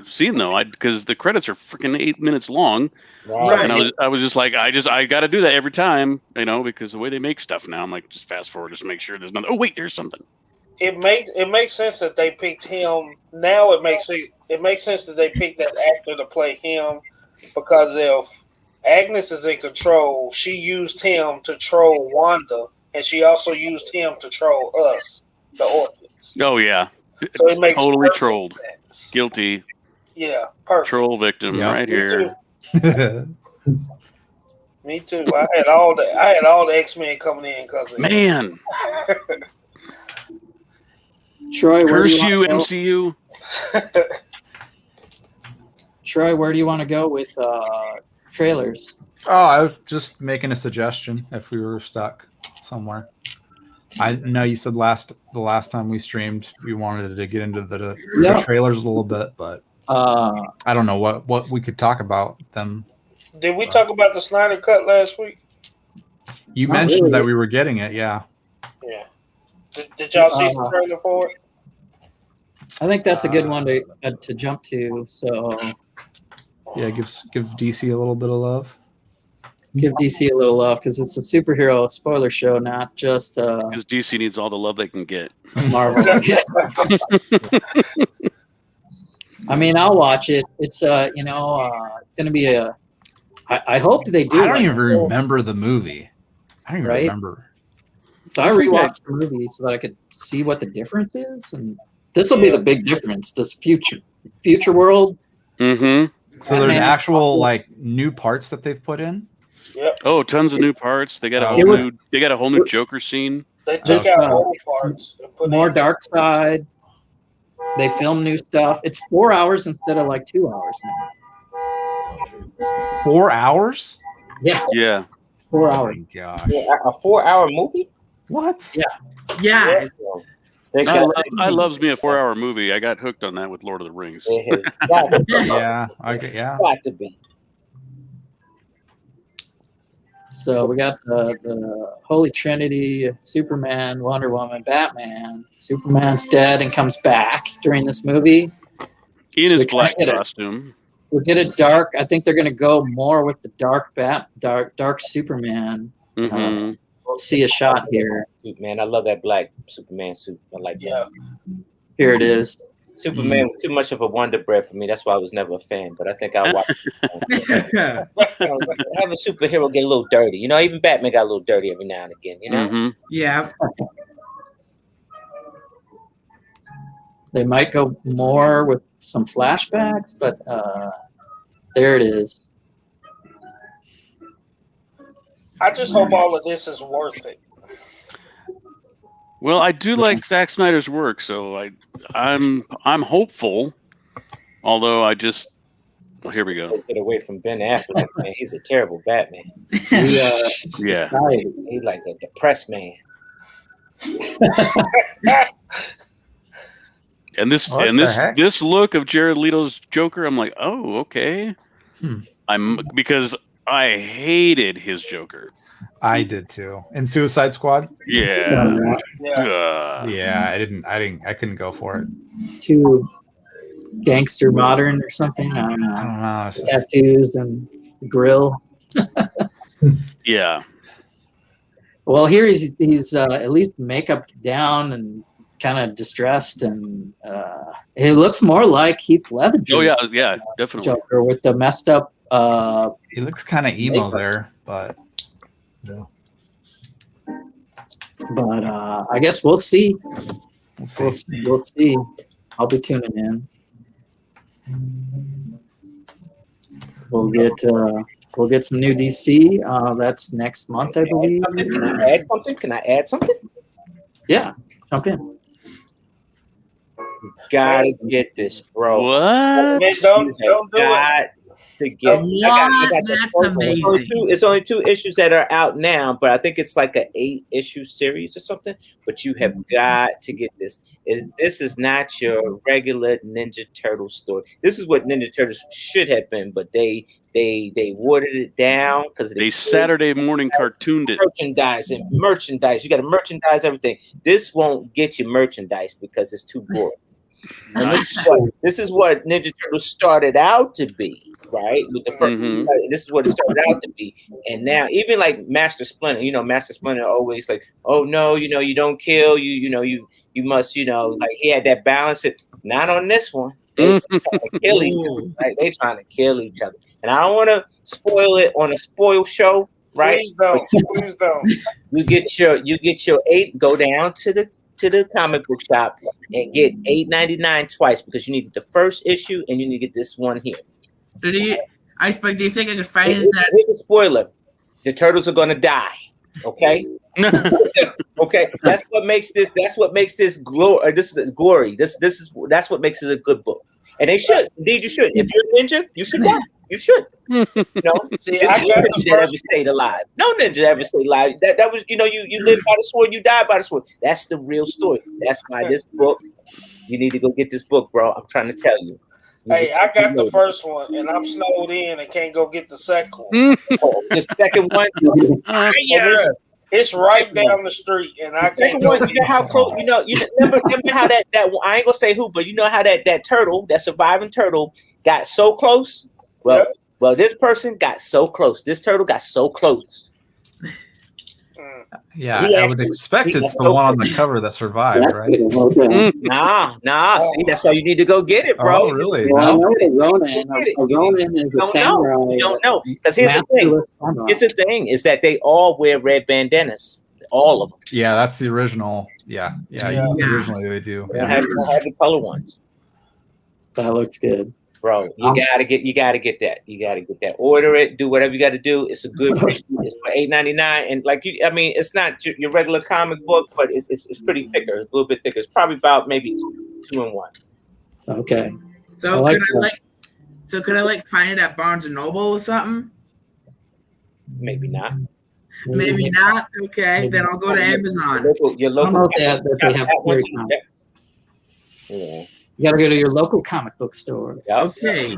scene though, because the credits are freaking 8 minutes long, Right. and I was just like, I got to do that every time, because the way they make stuff now, I'm like, just fast forward, just make sure there's nothing. Oh wait, there's something. It makes sense that they picked him. Now it makes sense that they picked that actor to play him, because if Agnes is in control, she used him to troll Wanda, and she also used him to troll us, the orphans. Oh yeah, So it makes totally perfect trolled. sense. Guilty. Yeah, perfect. Troll victim right here. Me too. I had all the X-Men coming in because of Man, Troy, where do curse you, want to go? MCU. Troy, where do you want to go with trailers? Oh, I was just making a suggestion if we were stuck somewhere. I know you said the last time we streamed we wanted to get into the trailers a little bit, but I don't know what we could talk about them. Did we talk about the Snyder Cut last week? You Not mentioned really. that we were getting it, yeah. Yeah. Did y'all see the trailer for it? I think that's a good one to jump to. So Yeah, give DC a little bit of love. give DC a little love because it's a superhero spoiler show, not just Because DC needs all the love they can get. Marvel. I mean, I'll watch it. It's it's going to be a. I hope they do. I don't even remember the movie. I don't even Right? remember. So I rewatched the movie so that I could see what the difference is, and this will be the big difference. This future world. Mm-hmm. So there's Batman. actual new parts that they've put in. Yep. Oh, tons of new parts. They got a It whole was- new. They got a whole new Joker scene. They took Just, out old parts and put More in. Dark Side. They film new stuff. It's 4 hours instead of 2 hours now. 4 hours? Yeah, Yeah. 4 Oh hours. my gosh. A 4-hour movie? What? Yeah. Yeah. They got- I loves me a 4-hour movie. I got hooked on that with Lord of the Rings. It has got to be. Yeah. Got to be. So we got the Holy Trinity, Superman, Wonder Woman, Batman. Superman's dead and comes back during this movie. In So his we black kinda get it. costume. We'll get it dark. I think they're going to go more with the dark Superman. Mm-hmm. We'll see a shot here. Man, I love that black Superman suit. I like that. Yeah. Here it is. Superman was too much of a Wonder Bread for me. That's why I was never a fan. But I think I'll watch it. Have a superhero get a little dirty. Even Batman got a little dirty every now and again. Mm-hmm. Yeah. They might go more with some flashbacks, but there it is. I just hope all of this is worth it. Well, I do like Zack Snyder's work, so I'm hopeful. Although I just here we go. Get away from Ben Affleck, man. He's a terrible Batman. Yeah. He's like a depressed man. And this What the heck? this look of Jared Leto's Joker, I'm like, oh, okay. Because I hated his Joker. I did too. And Suicide Squad? Yeah. Yeah. Yeah, I couldn't go for it. Too gangster modern or something. I don't I know. don't know. It's just- Tattoos and the grill. Yeah. Well, here he's at least makeup down and kind of distressed, and it looks more like Heath Ledger's Oh yeah, definitely. Joker with the messed up. he looks kind of emo Makeup. there, but But I guess we'll see. we'll see. We'll see. I'll be tuning in. We'll get some new DC. That's next month, I believe. Can I add something? Yeah, jump in. Gotta get this, bro. What? Man, don't do it. Got to get. I got That's the first one. amazing. It's only 2 issues that are out now, but I think it's like an 8-issue series or something. But you have got to get this. This is not your regular Ninja Turtle story. This is what Ninja Turtles should have been, but they watered it down because They Saturday morning cartooned it. Merchandise. You got to merchandise everything. This won't get you merchandise because it's too gory. Nice. This is what Ninja Turtles started out to be, right? With the first, this is what it started out to be, and now even like Master Splinter, Master Splinter always like, oh no, you don't kill, you must, like he had that balance. Not on this one. They trying to kill each other, right? They trying to kill each other, and I don't want to spoil it on a spoil show, right? Please don't. You get your 8. Go down to the comic book shop and get $8.99 twice because you need the first issue and you need to get this one here. So Iceberg, do you think I could find it? Here's a spoiler: the turtles are gonna die. Okay. Okay. That's what makes this. This is gory. That's what makes it a good book. And they should. Indeed, you should. If you're a ninja, you should die. You should. See, I got ninja ever stayed alive. No ninja ever stayed alive. That was, you live by the sword, you die by the sword. That's the real story. That's why this book, you need to go get this book, bro. I'm trying to tell you. Hey, I got the first one, and I'm snowed in and can't go get the second one. The second one, it's right down the street, and I can't. You know how close? You remember how that I ain't gonna say who, but you know how that turtle, that surviving turtle, got so close. Well, this person got so close. This turtle got so close. Yeah, I would expect it's the one on the cover that survived, right? Nah. See, that's why you need to go get it, bro. Oh, really? Well, I know that Ronin is a samurai. You don't know. Because here's the thing is that they all wear red bandanas. All of them. Yeah, that's the original. Yeah. Originally they do. They have the color ones. That looks good. Bro, you gotta get that. You gotta get that. Order it. Do whatever you got to do. It's a good. It's for $8.99, and it's not your regular comic book, but it's pretty thicker. It's a little bit thicker. It's probably about maybe 2 in 1. Okay. So could I find it at Barnes and Noble or something? Maybe not. Maybe not. Okay, then I'll go to Amazon. Your local. That they have scary comics. Yeah. You got to go to your local comic book store. Okay.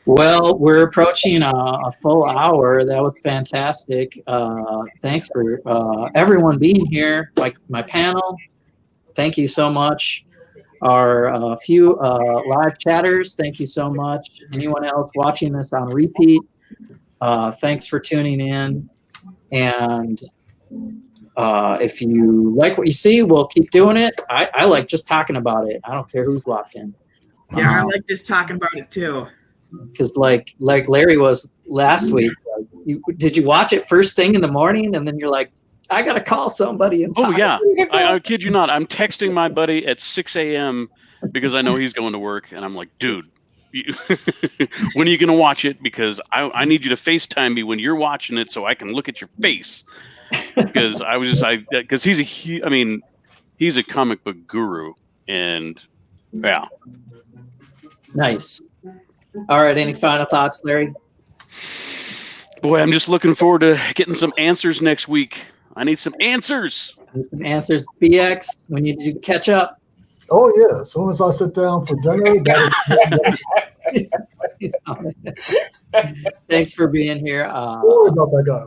Well, we're approaching a full hour. That was fantastic. Thanks for everyone being here. Like my panel, thank you so much. Our few live chatters, thank you so much. Anyone else watching this on repeat, thanks for tuning in. And if you like what you see, we'll keep doing it. I like just talking about it. I don't care who's watching. Yeah, I like just talking about it too. Because like Larry was last week, did you watch it first thing in the morning and then you're like, I gotta call somebody and talk. Oh yeah, I kid you not. I'm texting my buddy at 6 a.m. because I know he's going to work, and I'm like, dude, when are you gonna watch it? Because I need you to FaceTime me when you're watching it so I can look at your face. Because because he's a comic book guru, and yeah. Nice. All right. Any final thoughts, Larry? Boy, I'm just looking forward to getting some answers next week. I need some answers. BX, we need to catch up. Oh yeah. As soon as I sit down for dinner, Thanks for being here. About that guy.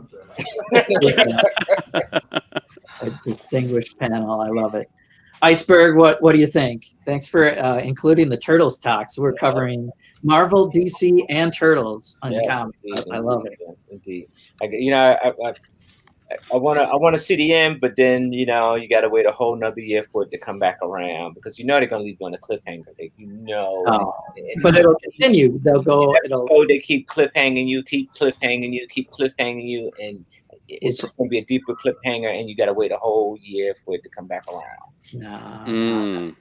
A distinguished panel. I love it. Iceberg, what do you think? Thanks for including the Turtles talks. We're covering Marvel, DC, and Turtles on comics. I love it. Indeed. I want to see the end, but then you got to wait a whole nother year for it to come back around because they're going to leave you on a cliffhanger. But it'll continue. They'll go. They keep cliffhanging you, and it's just going to be a deeper cliffhanger, and you got to wait a whole year for it to come back around. No.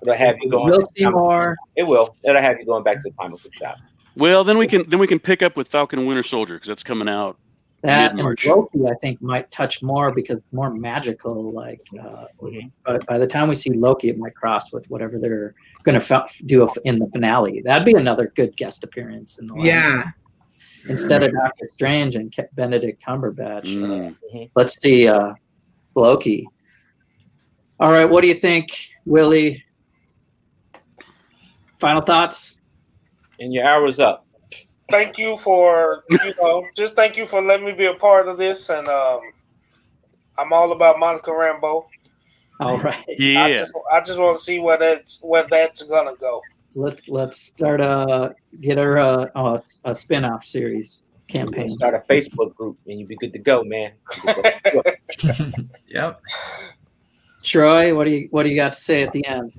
It'll have you going. We'll see more. It will. It'll have you going back to the comic book shop. Well, then we can pick up with Falcon and Winter Soldier because that's coming out That and Mid-March. Loki, I think, might touch more because it's more magical. Like, but by the time we see Loki, it might cross with whatever they're going to do in the finale. That'd be another good guest appearance in the last. Yeah. Instead of Doctor Strange and Benedict Cumberbatch, Mm. let's see Loki. All right, what do you think, Willie? Final thoughts? And your hour's up. Thank you for just thank you for letting me be a part of this, and I'm all about Monica Rambeau. All right. Yeah. I just want to see where that's gonna go. Let's start get her a spin-off series campaign. Start a Facebook group and you'll be good to go, man. Yep. Troy, what do you got to say at the end?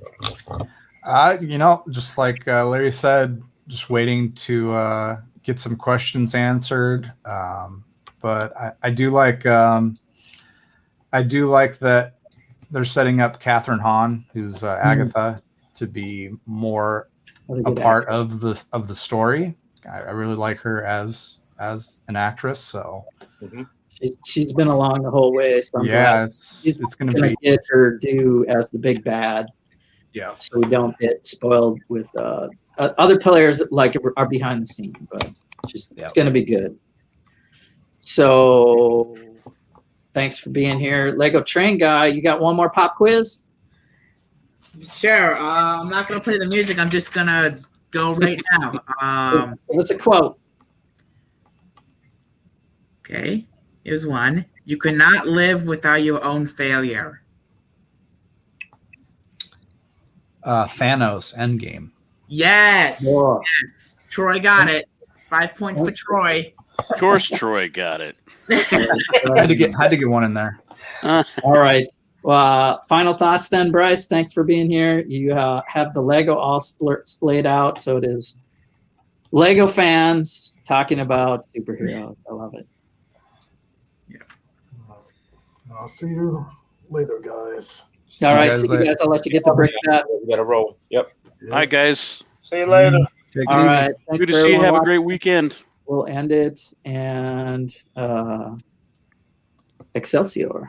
Just like Larry said, just waiting to get some questions answered. But I do like that they're setting up Catherine Hahn, who's Agatha, to be more a part of the story. I really like her as an actress. So she's been along the whole way. So it's going to be get her due as the big bad. Yeah. So we don't get spoiled with other players like are behind the scene, but it's going to be good. So thanks for being here, Lego Train Guy. You got one more pop quiz? Sure. I'm not gonna play the music. I'm just gonna go right now. What's a quote? Okay. Here's one. You cannot live without your own failure. Thanos Endgame. Yes. Whoa. Yes. Troy got it. 5 points for Troy. Of course, Troy got it. Had to get one in there. All right. Well, final thoughts then, Bryce. Thanks for being here. You have the Lego all splayed out, so it is Lego fans talking about superheroes. I love it. Yeah. I'll see you later, guys. All right, see you guys. I'll let you get to break that. We got to roll. Yep. All right, guys. See you later. Take it All easy. right. Thanks Good to for see you. everyone Have a watching. great weekend. We'll end it and Excelsior.